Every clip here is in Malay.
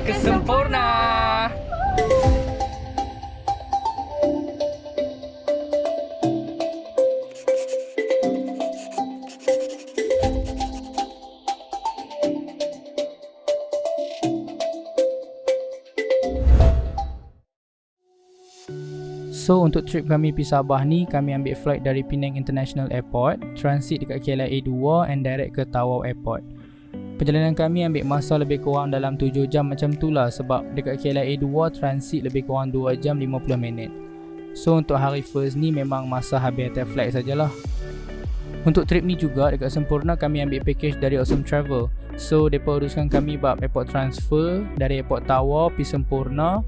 ke sempurna. So untuk trip kami pergi Sabah ni, kami ambil flight dari Penang International Airport, transit dekat KLIA 2 and direct ke Tawau Airport. Perjalanan kami ambil masa lebih kurang dalam 7 jam macam tu lah, sebab dekat KLIA 2 transit lebih kurang 2 jam 50 minit. So untuk hari first ni memang masa habis atas flight sajalah. Untuk trip ni juga dekat Sempurna kami ambil package dari Awesome Travel. So mereka uruskan kami bab airport transfer dari airport Tawau pergi Sempurna,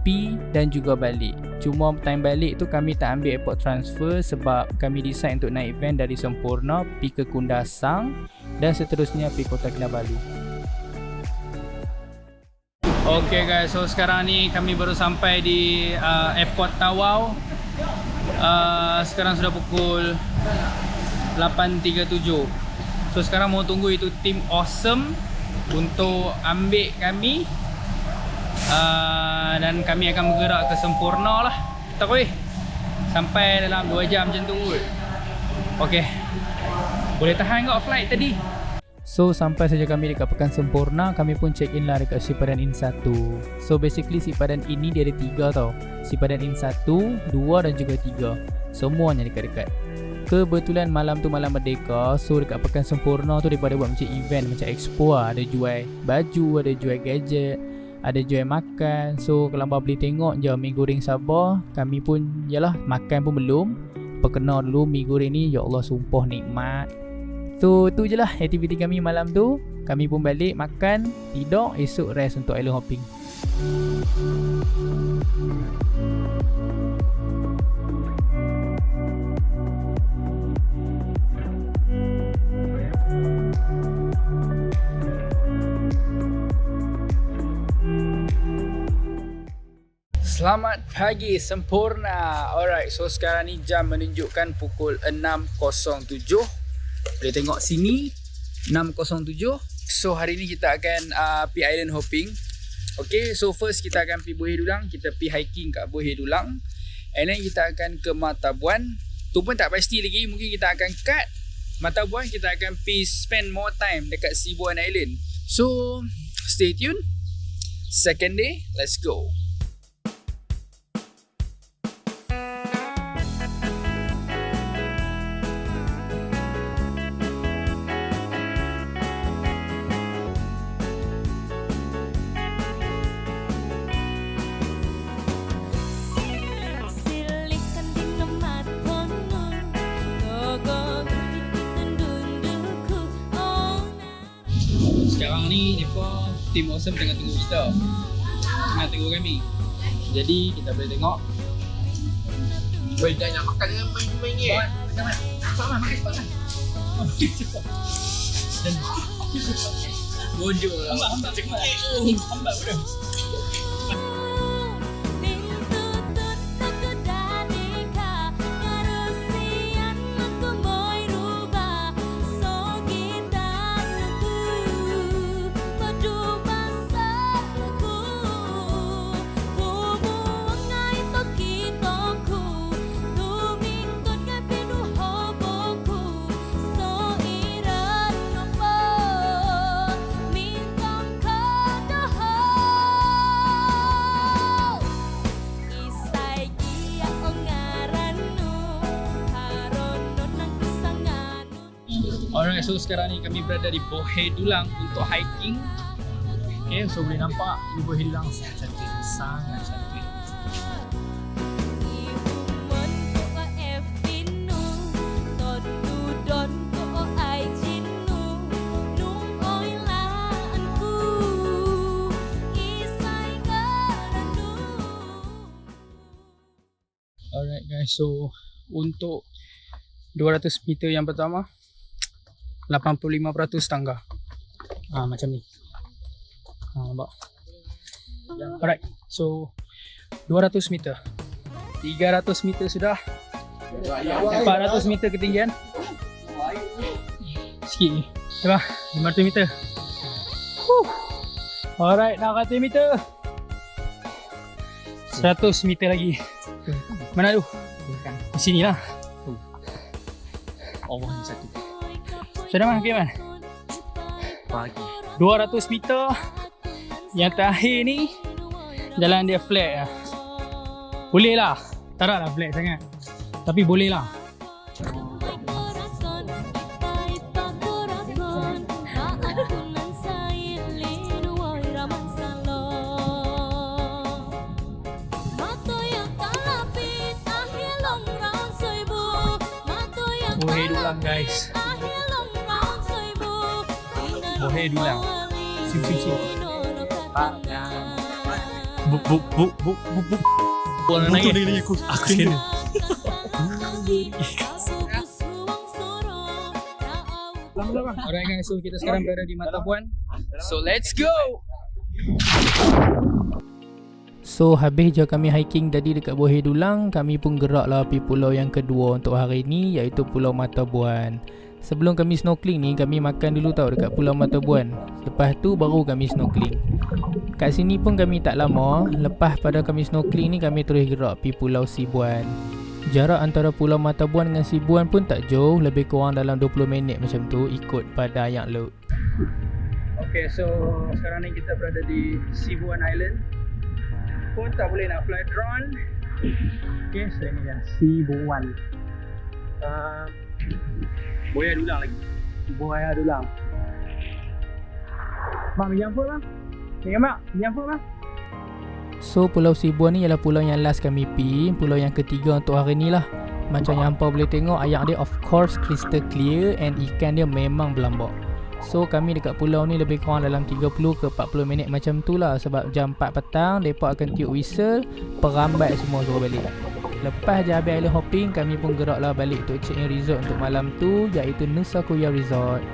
pi dan juga balik. Cuma time balik tu kami tak ambil airport transfer sebab kami decide untuk naik van dari Sempurna pi ke Kundasang dan seterusnya pi Kota Kinabalu. Okay guys, so sekarang ni kami baru sampai di airport Tawau. Sekarang sudah pukul 8.37. So sekarang mau tunggu itu tim Awesome untuk ambil kami. Dan kami akan bergerak ke Sempurna lah. Tak boleh sampai dalam 2 jam macam tu. Okay, boleh tahan kot flight tadi. So sampai saja kami dekat Pekan Sempurna, kami pun check in lah dekat Sipadan Inn 1. So basically Sipadan Inn ni dia ada 3 tau. Sipadan Inn 1, 2 dan juga 3. Semuanya dekat-dekat. Kebetulan malam tu malam Merdeka. So dekat Pekan Sempurna tu daripada buat macam event, macam expo lah. Ada jual baju, ada jual gadget, ada jual makan. So kalau abang boleh tengok je mi goreng Sabah. Kami pun yalah makan pun belum. Perkenal dulu mi goreng ni, ya Allah sumpah nikmat. So tu je lah aktiviti kami malam tu. Kami pun balik makan, tidur, esok rest untuk island hopping. Selamat pagi Sempurna. Alright, so sekarang ni jam menunjukkan pukul 6.07. Boleh tengok sini 6.07. So hari ni kita akan pergi island hopping. Okay, so first kita akan pergi Buih Dulang. Kita pergi hiking kat Buih Dulang. And then kita akan ke Matabuan. Tu pun tak pasti lagi, mungkin kita akan cut Matabuan. Kita akan pergi spend more time dekat Sibuan Island. So stay tuned. Second day, let's go. Sekarang ni mereka tim Awesome tengah tunggu kita, tengah tunggu kami. Jadi kita boleh tengok. Boleh dah nak makan dengan main-main ni. Sama makan cepat. Bodoh lah. Hamba cepat. Hamba bodoh. Alright, so sekarang ni kami berada di Buih Dulang untuk hiking. Okay, so boleh nampak di Buih Dulang sangat cantik, sangat cantik. Alright guys, so untuk 200 meter yang pertama 85% tangga. Macam ni. Nampak. Alright. So 200 meter. 300 meter sudah. 400 meter ketinggian. Sikit ni. Coba 500 meter. Alright, nak kata meter. 100 meter lagi. Mana tu? Di sini lah. Allah ni satu. Sudah mana Kiman? Pagi. 200 meter. Yang terakhir ni jalan dia flat lah. Boleh lah. Tak nak lah flat sangat. Tapi boleh lah. Boheh dulang guys. Boheh dulang. Sim. Buk. Bola naik. Aku sini. Alright guys, so kita sekarang berada di Matabuan. So let's go. So habis je kami hiking tadi dekat Boheh Dulang, kami pun geraklah pergi pulau yang kedua untuk hari ni, iaitu Pulau Matabuan. Sebelum kami snorkeling ni, kami makan dulu tau dekat Pulau Matabuan. Lepas tu baru kami snorkeling. Kat sini pun kami tak lama. Lepas pada kami snorkeling ni, kami terus gerak pergi Pulau Sibuan. Jarak antara Pulau Matabuan dengan Sibuan pun tak jauh, lebih kurang dalam 20 minit macam tu ikut pada Ayak Laut. Okay, so sekarang ni kita berada di Sibuan Island. Pun tak boleh nak fly drone. Okay, so ini dah Sibuan. Boya dulang lagi. Boya dulang. Mak, minyak apa bang? Minyak apa bang? So Pulau Sibuan ni ialah pulau yang last kami pergi, pulau yang ketiga untuk hari ni lah. Macam yang hampa boleh tengok, air dia of course crystal clear and ikan dia memang berlambak. So kami dekat pulau ni lebih kurang dalam 30 ke 40 minit macam tu lah. Sebab jam 4 petang mereka akan tiup whistle, perambat semua suruh balik. Lepas je habis island hopping, kami pun geraklah balik untuk check in resort untuk malam tu, iaitu Nusa Kuya Resort.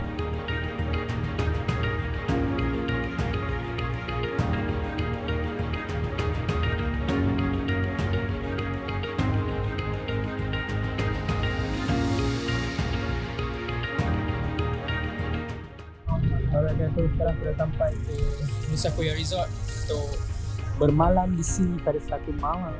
So sekarang sudah sampai ke Nusa Kuya Resort untuk bermalam di sini pada satu malam.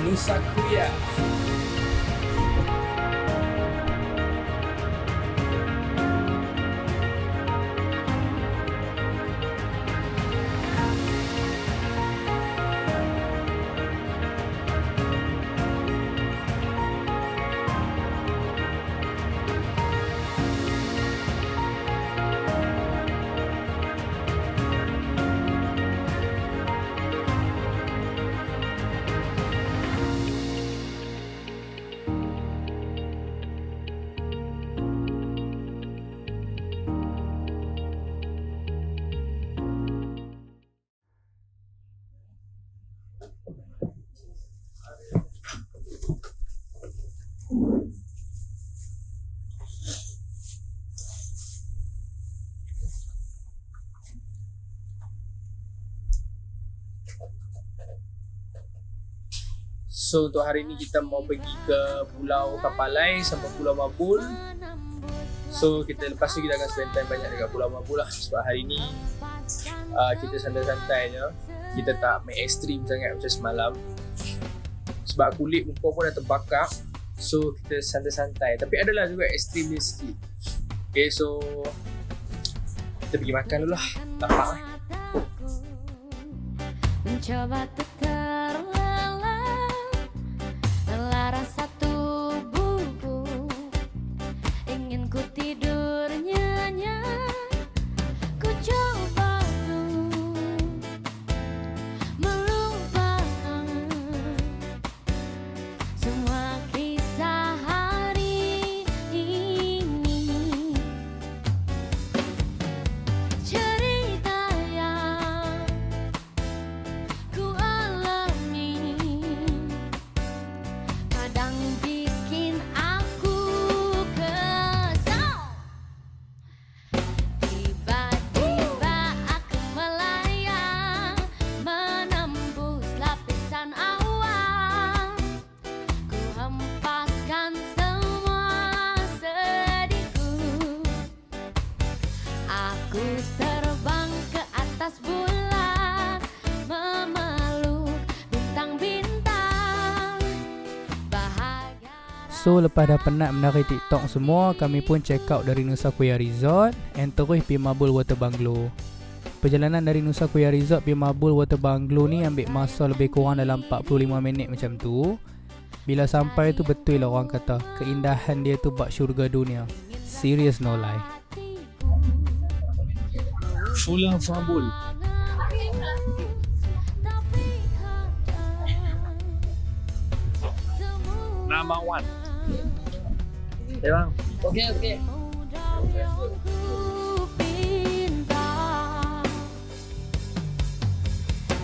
Nusa Kuya. So untuk hari ni kita mau pergi ke Pulau Kapalai sama Pulau Mabul. So kita lepas tu kita akan spend time banyak dekat Pulau Mabul lah. Sebab hari ni kita santai-santai je. Kita tak main ekstrim sangat macam semalam. Sebab kulit muka pun dah terbakar. So kita santai-santai. Tapi adalah juga ekstrim dia sikit. Okay, so kita pergi makan dulu lah. Lapar lah. Mencoba terlelap rasa tubuhku, ingin ku tidur nyenyak. Ku coba melupakan semua kisah hari ini. Cerita yang ku alami So lepas dah penat menari TikTok semua, kami pun check out dari Nusa Kuya Resort and terus pergi Marble Water Bungalow. Perjalanan dari Nusa Kuya Resort pergi Marble Water Bungalow ni ambil masa lebih kurang dalam 45 minit macam tu. Bila sampai tu betul lah orang kata, keindahan dia tu bak syurga dunia. Serious no lie. Full of fabul. Nama one. Ya bang. Okey.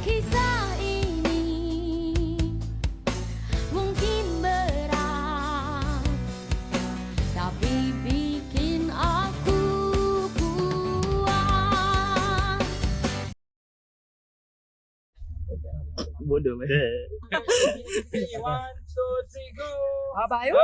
Kisah ini mungkin berat, tapi bikin aku kuat. Bodoh meh. 1, 2, 3, go. Apa ayo?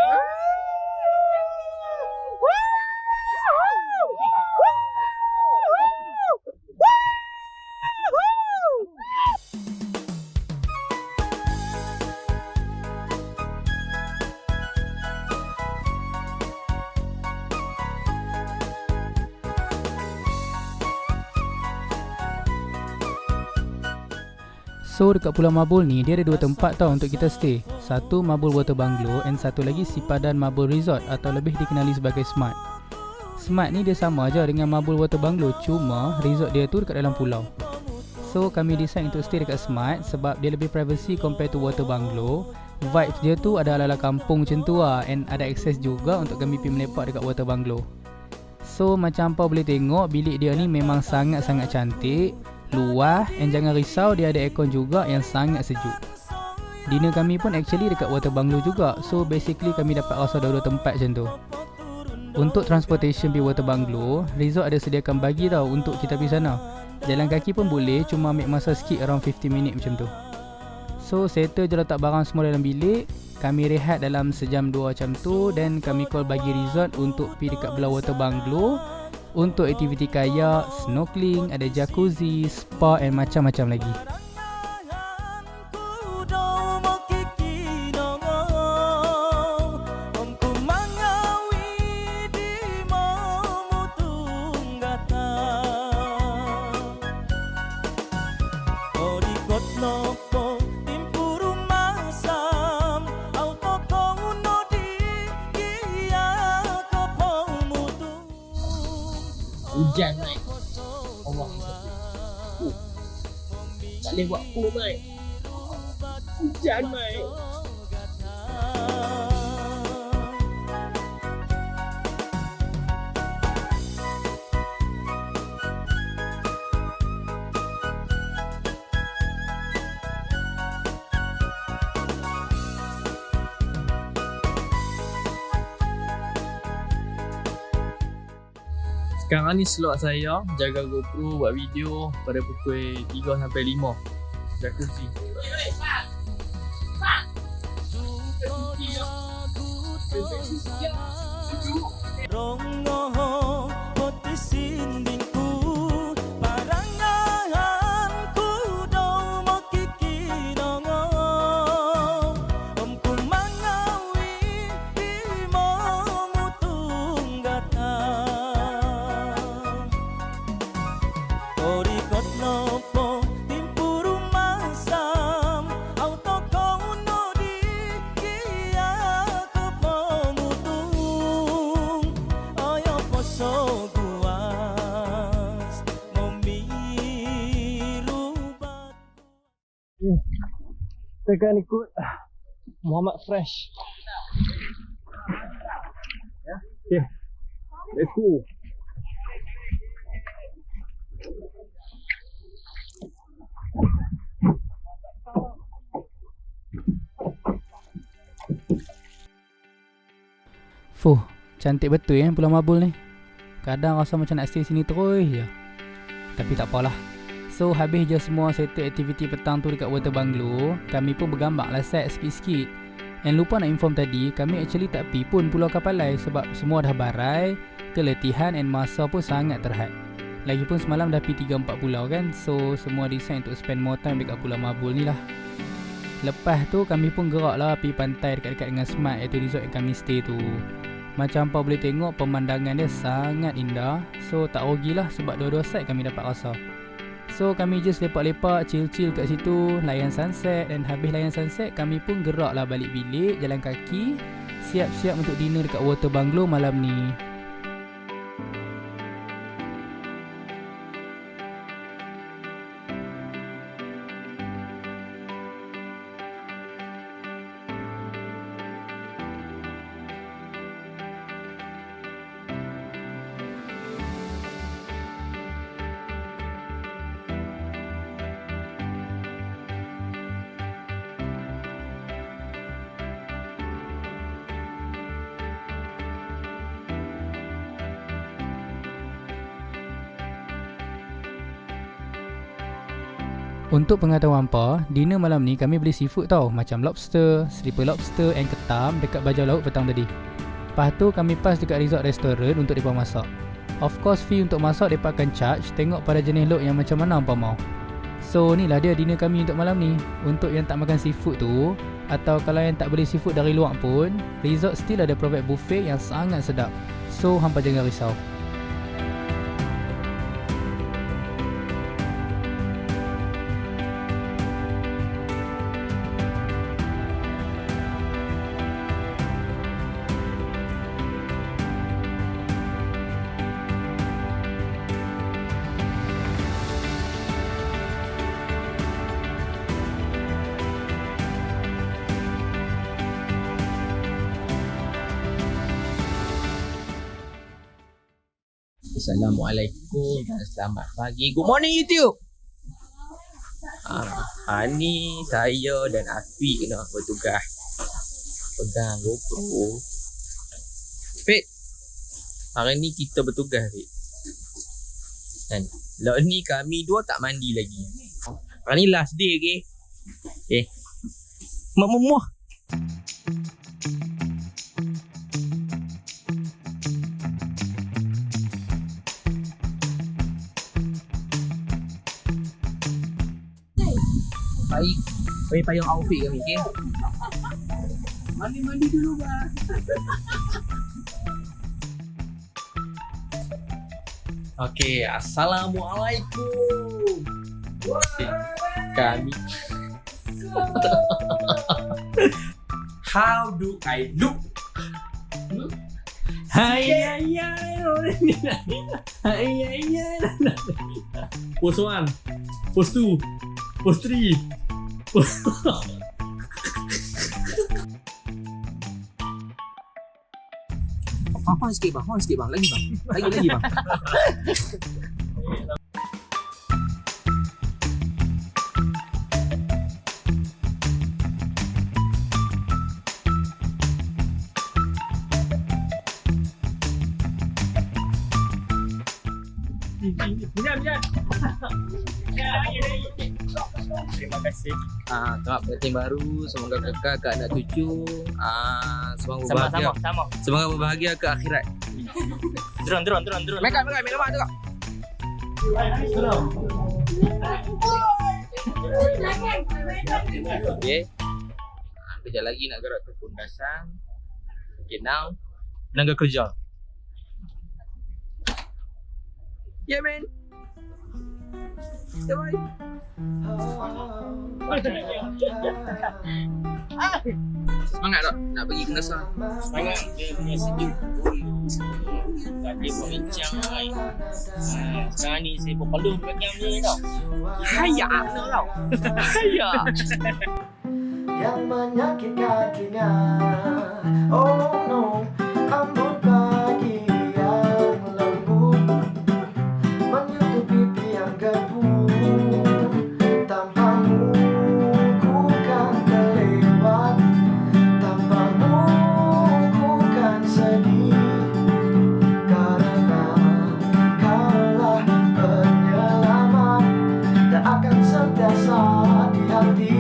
So dekat Pulau Marble ni dia ada dua tempat tau untuk kita stay. Satu Marble Water Bungalow and satu lagi Sipadan Marble Resort atau lebih dikenali sebagai Smart. Smart ni dia sama aja dengan Marble Water Bungalow, cuma resort dia tu dekat dalam pulau. So kami decide untuk stay dekat Smart sebab dia lebih privacy compare to Water Bungalow. Vibes dia tu ada ala-ala kampung macam tu lah, and ada akses juga untuk kami pergi melepak dekat Water Bungalow. So macam apa boleh tengok, bilik dia ni memang sangat-sangat cantik, luas, and jangan risau dia ada aircon juga yang sangat sejuk. Dinner kami pun actually dekat Water Bungalow juga. So basically kami dapat rasa dua-dua tempat macam tu. Untuk transportation pergi Water Bungalow, resort ada sediakan bagi tau untuk kita pergi sana. Jalan kaki pun boleh, cuma ambil masa sikit around 50 minit macam tu. So settle je letak barang semua dalam bilik. Kami rehat dalam sejam 2 macam tu, dan kami call bagi resort untuk pergi dekat belah Water Bungalow untuk aktiviti kayak, snorkeling, ada jacuzzi, spa and macam-macam lagi. Hujan mai. Allah. Tak boleh buat apa mai. Hujan mai. Sekarang ni slot saya jaga GoPro buat video pada pukul 3 sampai 5. Jacuzzi. Kita akan ikut Muhammad Fresh. Okay, let's go. Fuh, cantik betul Pulau Marble ni. Kadang rasa macam nak stay sini terus je. Tapi tak apalah. So habis je semua settle aktiviti petang tu dekat Water Bungalow, kami pun bergambar lah set sikit-sikit. And lupa nak inform tadi, kami actually tak pergi pun Pulau Kapalai sebab semua dah barai, keletihan and masa pun sangat terhad. Lagipun semalam dah pergi 3-4 pulau kan, so semua decide untuk spend more time dekat Pulau Marble ni lah. Lepas tu kami pun gerak lah pergi pantai dekat-dekat dengan Smart, iaitu resort yang kami stay tu. Macam apa boleh tengok, pemandangan dia sangat indah. So tak rugilah sebab dua-dua side kami dapat rasa. So kami just lepak-lepak, chill-chill kat situ, layan sunset. Dan habis layan sunset, kami pun gerak lah balik bilik, jalan kaki, siap-siap untuk dinner dekat water bungalow malam ni. Untuk pengetahuan hampa, dinner malam ni kami beli seafood tau. Macam lobster, stripper lobster and ketam dekat bajau laut petang tadi. Lepas tu kami pas dekat resort restaurant untuk mereka masak. Of course fee untuk masak mereka akan charge, tengok pada jenis lauk yang macam mana hampa mau. So inilah dia dinner kami untuk malam ni. Untuk yang tak makan seafood tu, atau kalau yang tak beli seafood dari luar pun, resort still ada provide buffet yang sangat sedap. So hampa jangan risau. Assalamualaikum dan selamat pagi. Good morning YouTube. Hari ni saya dan Afiq kena bertugas pegang GoPro. Fit, hari ni kita bertugas Fit. Kan? Lah ni kami dua tak mandi lagi. Hari ni last day okay? Okay. Mak. Baik payung outfit kami, okey? Mandi dulu, Bang. Okey, assalamualaikum. Kami. How do I look? Hai. Pose 1, pose 2, pose 3. Hon sikit bang. Lagi bang. Biar. Terima kasih. Kakak pengantin baru, semoga kakak anak cucu semoga berbahagia. Sama. Semoga berbahagia ke akhirat. Drone. Make up tu kak. Okey. Kejap lagi nak gerak ke Pundasan. Okay, now tenaga kerja. Yeah, man. Bye. Semangat tak nak pergi Pundasan? Semangat, dia punya sejuk. Tak ada berbincang kan. Sekarang ni saya berpeluh di bagian dia tau. Kaya kena tau. Kaya. Yang menyakitkan telinga. Oh no, rambut pagi yang lembut menyentuh pipi yang gebu. Tanpamu ku kan terlewat, tanpamu ku kan sedih. Karena kaulah penyelamat, tak akan sentiasa di hati.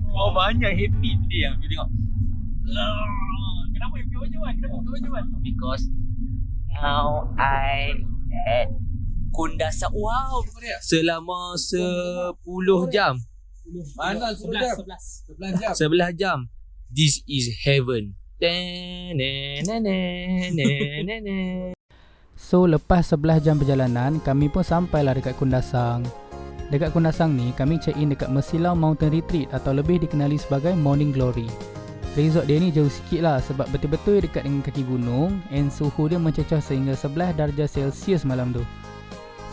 Wah, banyak happy dia yang tengok. Kenapa happy macam mana? Because now I at Kundasang. Wow, selama 10 jam. Mana 11 jam. 11 jam. This is heaven. So lepas 11 jam perjalanan, kami pun sampailah dekat Kundasang. Dekat Kundasang ni, kami check in dekat Mesilau Mountain Retreat atau lebih dikenali sebagai Morning Glory. Resort dia ni jauh sikit lah sebab betul-betul dekat dengan kaki gunung and suhu dia mencecah sehingga 11 darjah Celsius malam tu.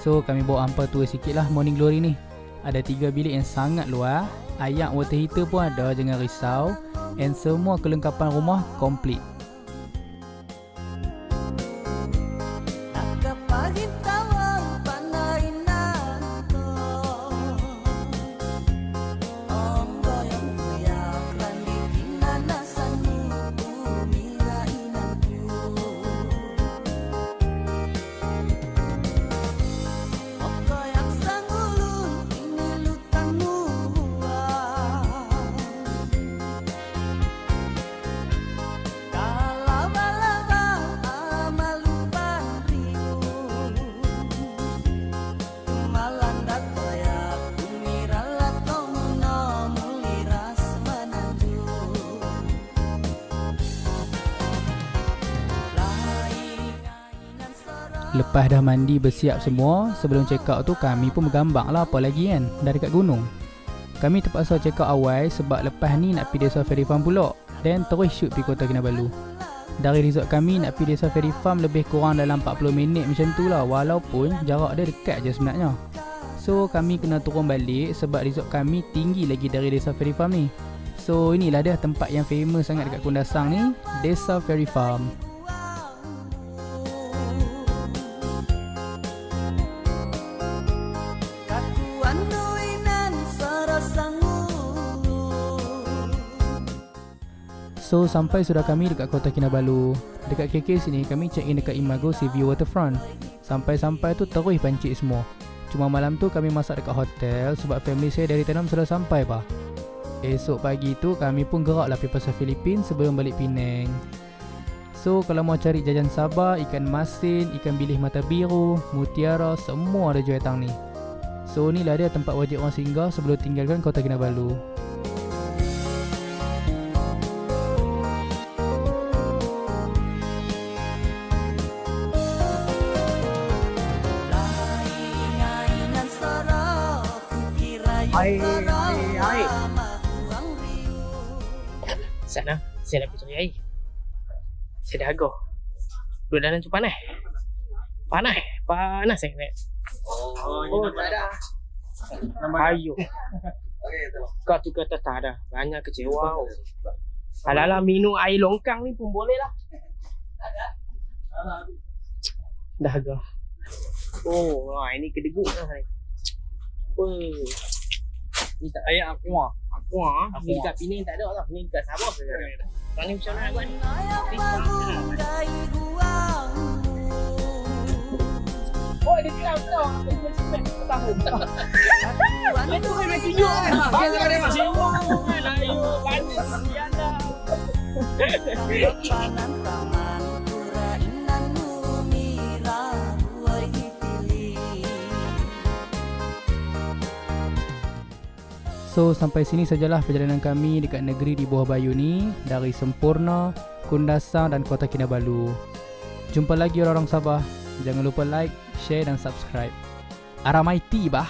So kami bawa hampa tua sikit lah Morning Glory ni. Ada 3 bilik yang sangat luar, ayak water heater pun ada, jangan risau, and semua kelengkapan rumah komplit. Lepas dah mandi bersiap semua, sebelum check out tu kami pun bergambang lah apa lagi kan, dah dekat gunung. Kami terpaksa check out awal sebab lepas ni nak pergi Desa Ferry Farm pula, dan terus shoot pergi Kota Kinabalu. Dari resort kami nak pergi Desa Ferry Farm lebih kurang dalam 40 minit macam tu lah, walaupun jarak dia dekat je sebenarnya. So kami kena turun balik sebab resort kami tinggi lagi dari Desa Ferry Farm ni. So inilah dia tempat yang famous sangat dekat Kundasang ni, Desa Ferry Farm. So sampai sudah kami dekat Kota Kinabalu. Dekat KK sini kami check in dekat Imago Sea View Waterfront. Sampai-sampai tu terus pancik semua. Cuma malam tu kami masak dekat hotel sebab family saya dari Tenom sudah sampai bah. Esok pagi tu kami pun geraklah pergi pasar Filipin sebelum balik Penang. So kalau mau cari jajan Sabah, ikan masin, ikan bilis mata biru, mutiara, semua ada jual tang ni. So inilah dia tempat wajib orang singgah sebelum tinggalkan Kota Kinabalu. Hai. Sana, saya nak pergi cari air. Saya dah agak. Duduk dalam tu panas. Panas sangat. Oh, tak ada. Ayo. Kau tu kata tak ada. Banyak kecewa. Alah minum air longkang ni pun boleh lah. Dah agak. Oh, ini kedeguk lah. Ni tak air aqua. Ni dekat Penang tak ada lah. Ni dekat Sabah saja. Kau ni macam mana buat? Oh, dia kira betul. Aku cakap tahu. Itu memang tunjuk kan. Bagus dia macam jiwa. Layu panas sianda. So sampai sini sajalah perjalanan kami dekat negeri di bawah Bayu ni, dari Semporna, Kundasang dan Kota Kinabalu. Jumpa lagi orang-orang Sabah. Jangan lupa like, share dan subscribe. Aramaiti bah.